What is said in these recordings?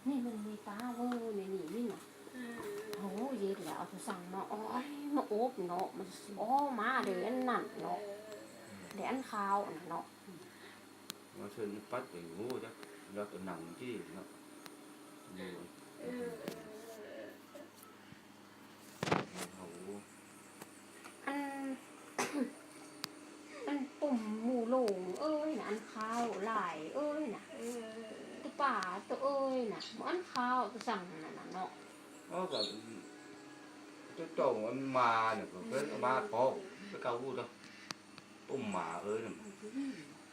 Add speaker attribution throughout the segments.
Speaker 1: นี่มันมีตาเวอร์ในนี่น่ะโอ้ยเดี๋ยวเอาไปสั่งมาอ้อยมาโอบเนาะมันอ้อมาเดี๋ยวอันนั่นเนาะเดี๋ยวอันข้าวเนาะ
Speaker 2: มาเชิญปัดไปงูจ้ะเราตัวหนังที่เนาะ
Speaker 1: อันปุ่มหมูโหลงเอ้ยน่ะอันข้าวหลายเอ้ยน่ะตัวป่าตัวเอ้ยน่ะอันข้าวตัวสั่งนั่นน่ะเนาะ
Speaker 2: ก็ตัวโจงมันมาเนี่ยก็เป็นมาพอไปเกาหูตัวปุ่มหมาเอ้ยเนี่ย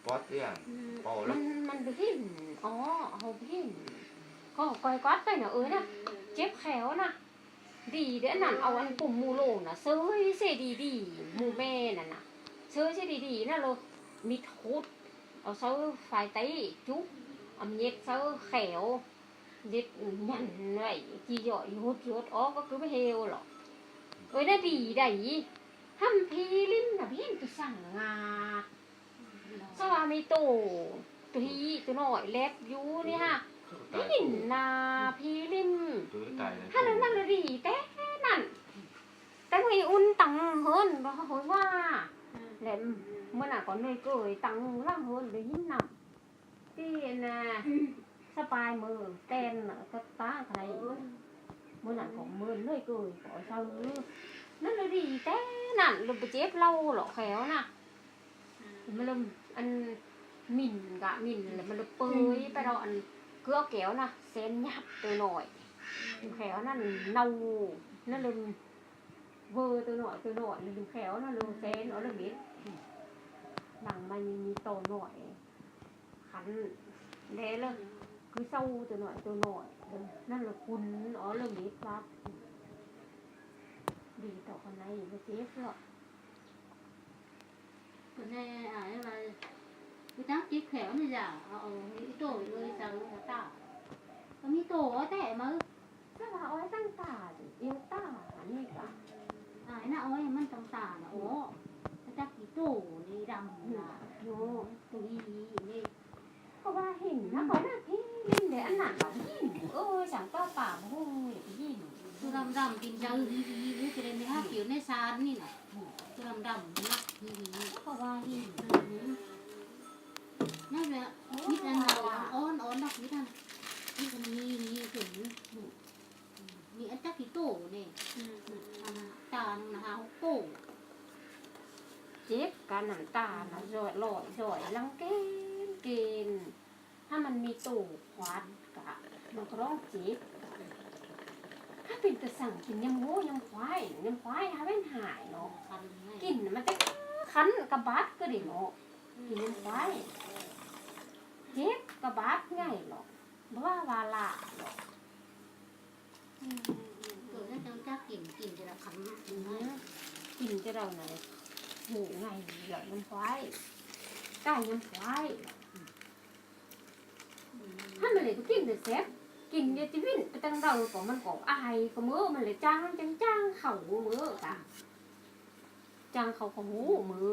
Speaker 2: ป๊อดเนี่ยพอแล้ว
Speaker 1: มันไปหินอ๋อเอาไปหินก็คอยกัดไปน่ะเอ้ยน่ะเจ็บแขวน่ะดีเด้อนั่นเอาอันปุ่มหมูโหลงน่ะเซยเสดีหมูแม่น่ะเซยเสดีน่ะเลยมีทุดเอาเซยไฟไตจุ๊บเอาเย็ดเซยแขวเย็ดยันไว้จีจ่อยยุดอ๋อก็คือไม่เฮลหรอกเอ้ยน่ะดีได้ทำพีลิ้มน่ะพี่ไปสั่งงาสวามีโตพี่ตัวน้อยเล็บอยู่นี่ฮะพี่นาพี่ลิ้มถ้านั่นเลยดีแต่นั่นแต่ไม่อุ่นตังเฮินบอกเขาว่าแหลมเมื่อน่ะก่อนเลยเกยตังล่างเฮินเลยยิ่งหนักที่น่ะสปายมือเต้นก็ตาใครเมื่อน่ะของมือเลยเกยขอเช่านั่นเลยดีแต่นั่นเราไปเจ็บเล่าหรอกแขวน่ะมันเริ่มอันมิ่นกะมิ่นแล้วมันเปยไปเราอันเกลือแก้วนะเส้นยับตัวหน่อยแขวนั่นเน่านั่นเลยเวอร์ตัวหน่อยเลยแขวนั่นเลยเส้นเอาเลยเม็ดหลังมันมีโตหน่อยขันเละเลยคือเศร้าตัวหน่อยนั่นเลยคุณอ๋อเลยเม็ดครับดีต่อคนไหนไม่เจ็บหรอก
Speaker 3: คนnày ai mà cái tác chiếc khéo này giả họ nghĩ trội rồi sao nó tả có nghĩ tổ ở tệ mà
Speaker 1: sao mà ôi tăng tả yêu tả như cả
Speaker 3: ai nào ôiมันtăng tả là ố cái tác cái tổ đi đầm là
Speaker 1: vô
Speaker 3: tùy đi
Speaker 1: เพราะว่าเห็นนะก่อนหน้าพี่เล่นเลยอันหนักแบบยิ่งchẳng cóป่าmà hôiยิ่ง
Speaker 3: tôi đầm đầm tìm ra đi cái này mới hát kiểu này sàn như này tôi đầm đầm nặng đi
Speaker 1: เพราะว่าเห็น
Speaker 3: นั่นแหละนิดอันเราอ้อนดักนิดอันนี่ก็มีถึงมีอันจักกี่โตเนี่ยตาหนาหกโต
Speaker 1: เจ็บการน้ำตาลจ่อยลังเกณฑ์ถ้ามันมีตู่ควัดกะมันก็ร้องเจ็บถ้าเป็นกระสั่งกินยำโง่ยำควายถ้าเป็นหายเนาะกินมันจะคันกระบาดก็ได้เนาะกินยำควายเจ็บกระบาดง่ายหรอกเพราะว่าวาลาหรอก
Speaker 3: ตัวนั้นต้องจักกินจะละคำ
Speaker 1: กินจะเราไหนหูไงเหล่ายำควายใต้ยำควายถ้ามันเลยก็กินแต่แซ่บกินเดี๋ยวจะวิ่งไปตั้งเราของมันของอายก็มือมันเลยจ้างเข่ามือกะจ้างเข่าของหูมือ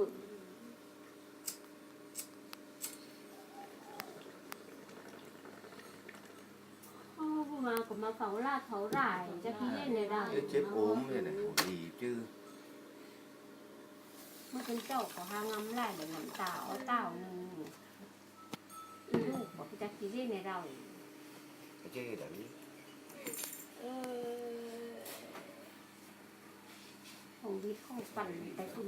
Speaker 1: มาก็มาเผาลาดเผาหร่ายจะพี่เล่นในได้
Speaker 2: chết ốm này này gì chứ
Speaker 1: มันเป็นเจ้าขอหางำไล่แบบน้ำตาเอาเต้านึงลูกบอกจะพี่เล่นในเรา
Speaker 2: cái chơi đấy
Speaker 1: ของวิทย์ของปั่นไปคุณ